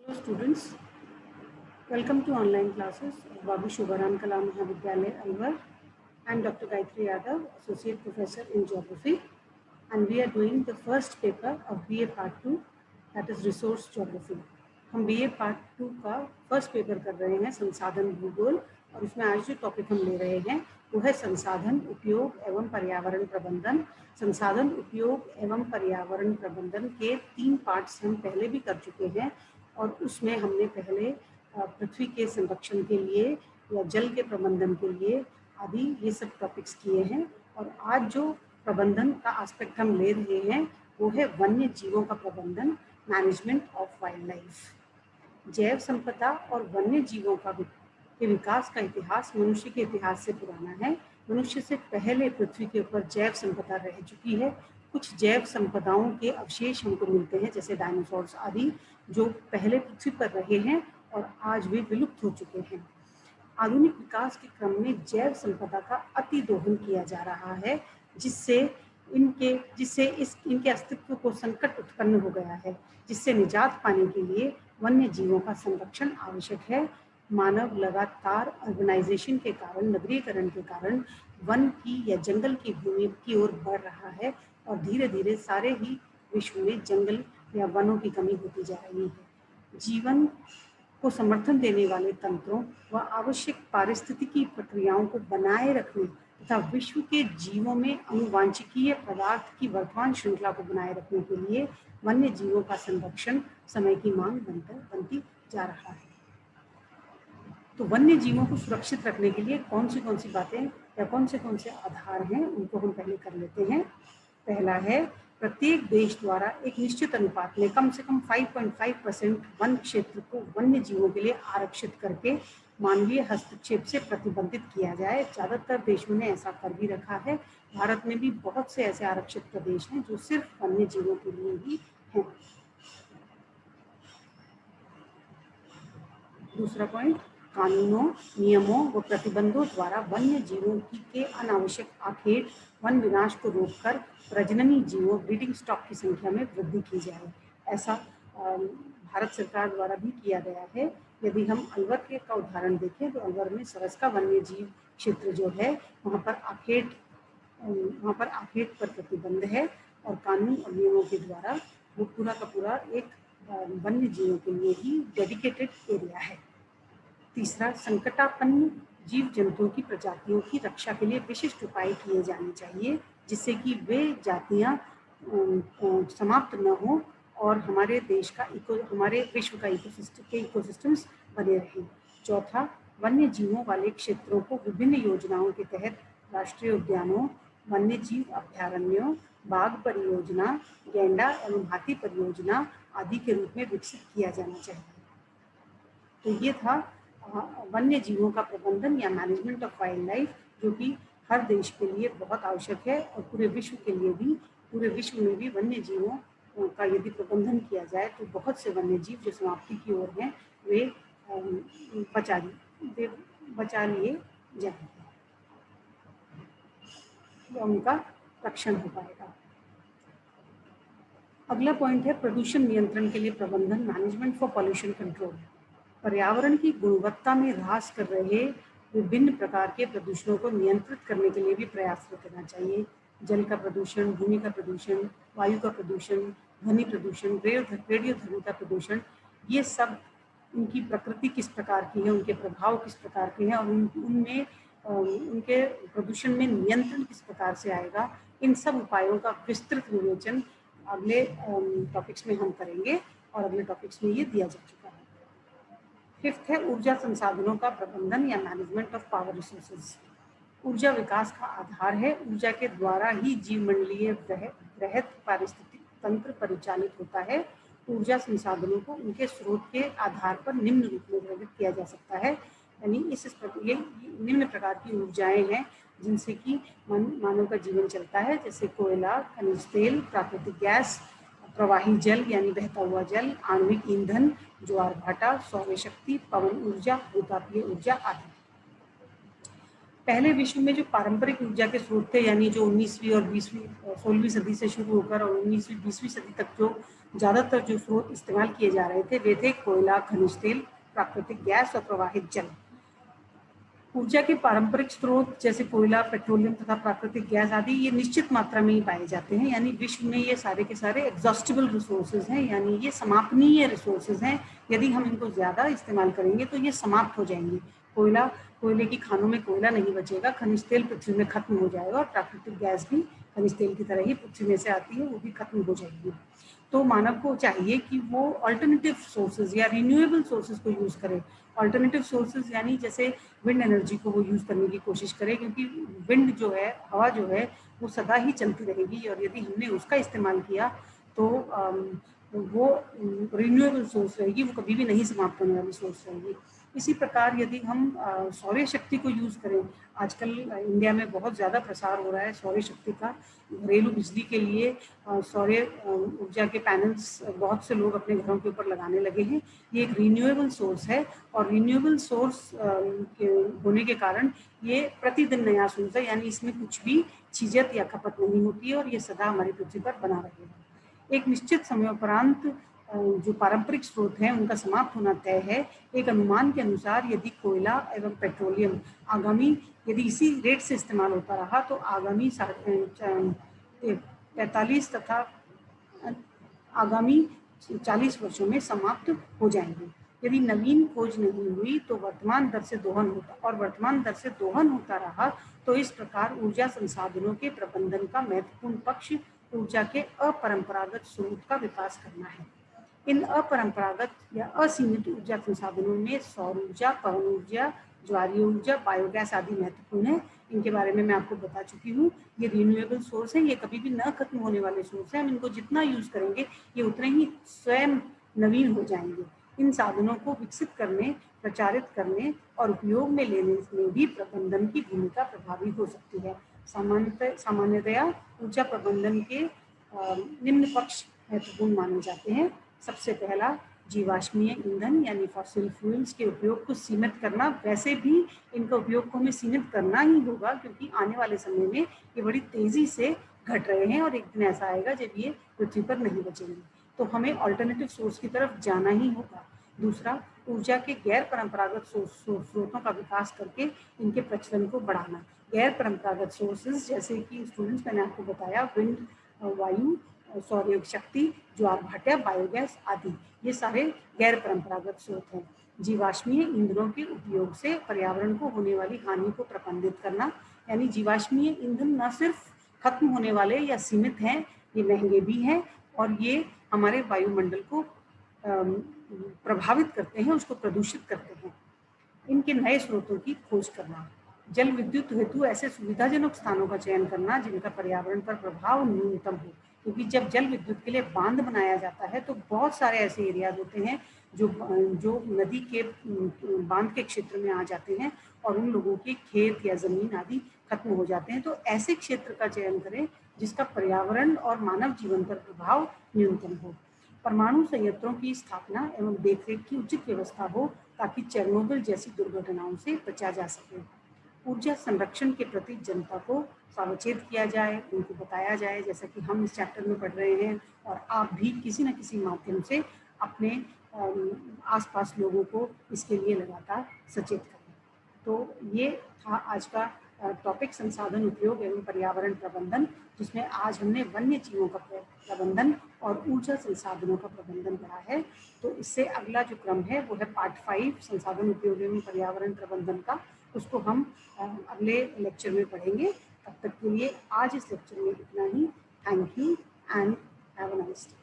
Hello students, welcome to online classes of Babu Shubharan Kala Mahavidyalaya Alwar. I am Dr. Gayatri Yadav, Associate Professor in Geography, and we are doing the first paper of BA Part 2, that is Resource Geography. हम BA Part 2 का first paper कर रहे हैं संसाधन भूगोल, और इसमें आज जो टॉपिक हम ले रहे हैं वो है संसाधन उपयोग एवं पर्यावरण प्रबंधन। संसाधन उपयोग एवं पर्यावरण प्रबंधन के 3 पार्ट्स हम पहले भी कर चुके हैं, और उसमें हमने पहले पृथ्वी के संरक्षण के लिए या जल के प्रबंधन के लिए आदि ये सब टॉपिक्स किए हैं। और आज जो प्रबंधन का एस्पेक्ट हम ले रहे हैं वो है वन्य जीवों का प्रबंधन, मैनेजमेंट ऑफ वाइल्ड लाइफ। जैव संपदा और वन्य जीवों के विकास का इतिहास मनुष्य के इतिहास से पुराना है। मनुष्य से पहले पृथ्वी के ऊपर जैव संपदा रह चुकी है। कुछ जैव संपदाओं के अवशेष हमको मिलते हैं, जैसे डायनासोर्स आदि, जो पहले पृथ्वी पर रहे हैं और आज वे विलुप्त हो चुके हैं। आधुनिक विकास के क्रम में जैव संपदा का अतिदोहन किया जा रहा है, जिससे इनके अस्तित्व को संकट उत्पन्न हो गया है, जिससे निजात पाने के लिए वन्य जीवों का संरक्षण आवश्यक है। मानव लगातार अर्बनाइजेशन के कारण, नगरीकरण के कारण वन की या जंगल की भूमि की ओर बढ़ रहा है, और धीरे धीरे सारे ही विश्व में जंगल या वनों की कमी होती जा रही है। जीवन को समर्थन देने वाले तंत्रों व आवश्यक पारिस्थितिकी प्रक्रियाओं को बनाए रखने तथा विश्व के जीवों में अनुवांछिकीय पदार्थ की वर्तमान श्रृंखला को बनाए रखने के लिए वन्य जीवों का संरक्षण समय की मांग बनती जा रहा है। तो वन्य जीवों को सुरक्षित रखने के लिए कौन सी बातें या कौन से आधार हैं, उनको हम पहले कर लेते हैं। पहला है, प्रत्येक देश द्वारा एक निश्चित अनुपात में कम से कम 5.5% वन क्षेत्र को वन्य जीवों के लिए आरक्षित करके मानवीय हस्तक्षेप से प्रतिबंधित किया जाए। ज़्यादातर देशों ने ऐसा कर भी रखा है। भारत में भी बहुत से ऐसे आरक्षित प्रदेश हैं जो सिर्फ वन्य जीवों के लिए ही हैं। दूसरा पॉइंट, कानूनों, नियमों व प्रतिबंधों द्वारा वन्य जीवों के अनावश्यक आखेट, वन विनाश को रोककर प्रजननी जीवों, ब्रीडिंग स्टॉक की संख्या में वृद्धि की जाए। ऐसा भारत सरकार द्वारा भी किया गया है। यदि हम अलवर का उदाहरण देखें तो अलवर में सरस वन्य जीव क्षेत्र जो है वहाँ पर आखेट पर प्रतिबंध है, और कानून और नियमों के द्वारा वो पूरा का पूरा एक वन्य जीवों के लिए ही डेडिकेटेड एरिया है। तीसरा, संकटापन्न जीव जंतुओं की प्रजातियों की रक्षा के लिए विशिष्ट उपाय किए जाने चाहिए, जिससे कि वे जातियां समाप्त न हो और हमारे विश्व का इकोसिस्टम्स बने रहें। चौथा, वन्य जीवों वाले क्षेत्रों को विभिन्न योजनाओं के तहत राष्ट्रीय उद्यानों, वन्य जीव अभ्यारण्यों, बाघ परियोजना, गैंडा एवं हाथी परियोजना आदि के रूप में विकसित किया जाना चाहिए। तो ये था वन्य जीवों का प्रबंधन या मैनेजमेंट ऑफ वाइल्ड लाइफ, जो कि हर देश के लिए बहुत आवश्यक है, और पूरे विश्व में भी वन्य जीवों का यदि प्रबंधन किया जाए तो बहुत से वन्य जीव जो समाप्ति की ओर हैं वे बचा लिए जाएंगे, उनका रक्षण हो पाएगा। अगला पॉइंट है प्रदूषण नियंत्रण के लिए प्रबंधन, मैनेजमेंट फॉर पॉल्यूशन कंट्रोल। पर्यावरण की गुणवत्ता में ह्रास कर रहे विभिन्न प्रकार के प्रदूषणों को नियंत्रित करने के लिए भी प्रयासरत रहना चाहिए। जल का प्रदूषण, भूमि का प्रदूषण, वायु का प्रदूषण, ध्वनि प्रदूषण, रेडियोधर्मी का प्रदूषण, ये सब उनकी प्रकृति किस प्रकार की है, उनके प्रभाव किस प्रकार के हैं, और उनमें उनके प्रदूषण में नियंत्रण किस प्रकार से आएगा, इन सब उपायों का विस्तृत विवेचन अगले टॉपिक्स में हम करेंगे, और अगले टॉपिक्स में ये दिया जा चुका है। फिफ्थ है ऊर्जा संसाधनों का प्रबंधन या मैनेजमेंट ऑफ पावर रिसोर्सेज। ऊर्जा विकास का आधार है। ऊर्जा के द्वारा ही जीवमंडलीय वृहद पारिस्थितिक तंत्र परिचालित होता है। ऊर्जा संसाधनों को उनके स्रोत के आधार पर निम्न रूप में वर्गीकृत किया जा सकता है, यानी ये निम्न प्रकार की ऊर्जाएं हैं जिनसे कि मानव का जीवन चलता है, जैसे कोयला, खनिज तेल, प्राकृतिक गैस, प्रवाही जल यानी बहता हुआ जल, आणविक ईंधन, ज्वार भाटा, सौर शक्ति, पवन ऊर्जा, भूतापीय ऊर्जा आदि। पहले विश्व में जो पारंपरिक ऊर्जा के स्रोत थे, यानी जो 19वीं और 20वीं 16वीं सदी से शुरू होकर और 19वीं 20वीं सदी तक जो ज़्यादातर जो स्रोत इस्तेमाल किए जा रहे थे वे थे कोयला, खनिज तेल, प्राकृतिक गैस और प्रवाहित जल। ऊर्जा के पारंपरिक स्रोत जैसे कोयला, पेट्रोलियम तथा प्राकृतिक गैस आदि ये निश्चित मात्रा में ही पाए जाते हैं, यानी विश्व में ये सारे के सारे एग्जॉस्टिबल रिसोर्सेज हैं, यानी ये समापनीय रिसोर्सेज हैं। यदि हम इनको ज़्यादा इस्तेमाल करेंगे तो ये समाप्त हो जाएंगे। कोयले की खानों में कोयला नहीं बचेगा, खनिज तेल पृथ्वी में खत्म हो जाएगा और प्राकृतिक गैस भी खनिज तेल की तरह ही पृथ्वी में से आती है, वो भी खत्म हो जाएगी। तो मानव को चाहिए कि वो अल्टरनेटिव सोर्सेज या रिन्यूएबल सोर्सेज को यूज़ करे। अल्टरनेटिव सोर्सेज यानी जैसे विंड एनर्जी को वो यूज़ करने की कोशिश करे, क्योंकि विंड जो है, हवा जो है, वो सदा ही चलती रहेगी और यदि हमने उसका इस्तेमाल किया तो वो रिन्यूएबल सोर्स रहेगी, वो कभी भी नहीं समाप्त होने वाली सोर्स रहेगी। इसी प्रकार यदि हम सौर शक्ति को यूज़ करें, आजकल इंडिया में बहुत ज़्यादा प्रसार हो रहा है सौर शक्ति का। घरेलू बिजली के लिए सौर ऊर्जा के पैनल्स बहुत से लोग अपने घरों के ऊपर लगाने लगे हैं। ये एक रिन्यूएबल सोर्स है और रिन्यूएबल सोर्स के होने के कारण ये प्रतिदिन नया सोर्स है, यानी इसमें कुछ भी छीजत या खपत नहीं होती है और ये सदा हमारी पृथ्वी पर बना रहेगा। एक निश्चित समयोपरांत जो पारंपरिक स्रोत हैं उनका समाप्त होना तय है। एक अनुमान के अनुसार यदि कोयला एवं पेट्रोलियम यदि इसी रेट से इस्तेमाल होता रहा तो आगामी 45 तथा आगामी 40 वर्षों में समाप्त हो जाएंगे। यदि नवीन खोज नहीं हुई तो वर्तमान दर से दोहन होता रहा तो इस प्रकार ऊर्जा संसाधनों के प्रबंधन का महत्वपूर्ण पक्ष ऊर्जा के अपरंपरागत स्रोत का विकास करना है। इन अपरंपरागत या असीमित ऊर्जा संसाधनों में सौर ऊर्जा, पवन ऊर्जा, ज्वारीय ऊर्जा, बायोगैस आदि महत्वपूर्ण है। इनके बारे में मैं आपको बता चुकी हूँ। ये रिन्यूएबल सोर्स है, ये कभी भी न खत्म होने वाले सोर्स हैं। हम इनको जितना यूज करेंगे ये उतने ही स्वयं नवीन हो जाएंगे। इन साधनों को विकसित करने, प्रचारित करने और उपयोग में लेने में भी प्रबंधन की भूमिका प्रभावी हो सकती है। सामान्यतया ऊर्जा प्रबंधन के निम्न पक्ष महत्वपूर्ण माने जाते हैं। सबसे पहला, जीवाश्मीय ईंधन यानी फॉसिल फ्यूल्स के उपयोग को सीमित करना। वैसे भी इनका उपयोग को हमें सीमित करना ही होगा, क्योंकि आने वाले समय में ये बड़ी तेजी से घट रहे हैं और एक दिन ऐसा आएगा जब ये पृथ्वी पर नहीं बचेंगे, तो हमें ऑल्टरनेटिव सोर्स की तरफ जाना ही होगा। दूसरा, ऊर्जा के गैर परंपरागत स्रोतों का विकास करके इनके प्रचलन को बढ़ाना। गैर परंपरागत सोर्सेज जैसे कि स्टूडेंट्स मैंने आपको बताया, विंड, वायु, सौर शक्ति, ज्वार भाटा, बायोगैस आदि, ये सारे गैर परंपरागत स्रोत हैं। जीवाश्मीय ईंधनों के उपयोग से पर्यावरण को होने वाली हानि को प्रबंधित करना, यानी जीवाश्मीय ईंधन न सिर्फ खत्म होने वाले या सीमित हैं, ये महंगे भी हैं और ये हमारे वायुमंडल को प्रभावित करते हैं, उसको प्रदूषित करते हैं। इनके नए स्रोतों की खोज करना। जल विद्युत हेतु ऐसे सुविधाजनक स्थानों का चयन करना जिनका पर्यावरण पर प्रभाव न्यूनतम हो, क्योंकि जब जल विद्युत के लिए बांध बनाया जाता है तो बहुत सारे ऐसे एरियाज होते हैं जो नदी के बांध के क्षेत्र में आ जाते हैं और उन लोगों के खेत या जमीन आदि खत्म हो जाते हैं। तो ऐसे क्षेत्र का चयन करें जिसका पर्यावरण और मानव जीवन पर प्रभाव न्यूनतम हो। परमाणु संयंत्रों की स्थापना एवं देखरेख की उचित व्यवस्था हो ताकि चेरनोबिल जैसी दुर्घटनाओं से बचा जा सके। ऊर्जा संरक्षण के प्रति जनता को सावचेत किया जाए, उनको बताया जाए, जैसा कि हम इस चैप्टर में पढ़ रहे हैं, और आप भी किसी न किसी माध्यम से अपने आसपास लोगों को इसके लिए लगातार सचेत करें। तो ये था आज का टॉपिक, संसाधन उपयोग एवं पर्यावरण प्रबंधन, जिसमें आज हमने वन्य जीवों का प्रबंधन और ऊर्जा संसाधनों का प्रबंधन पढ़ा है। तो इससे अगला जो क्रम है वो है पार्ट 5, संसाधन उपयोग एवं पर्यावरण प्रबंधन का। उसको हम अगले लेक्चर में पढ़ेंगे। तब तक के लिए आज इस लेक्चर में इतना ही। Thank you and have a nice day.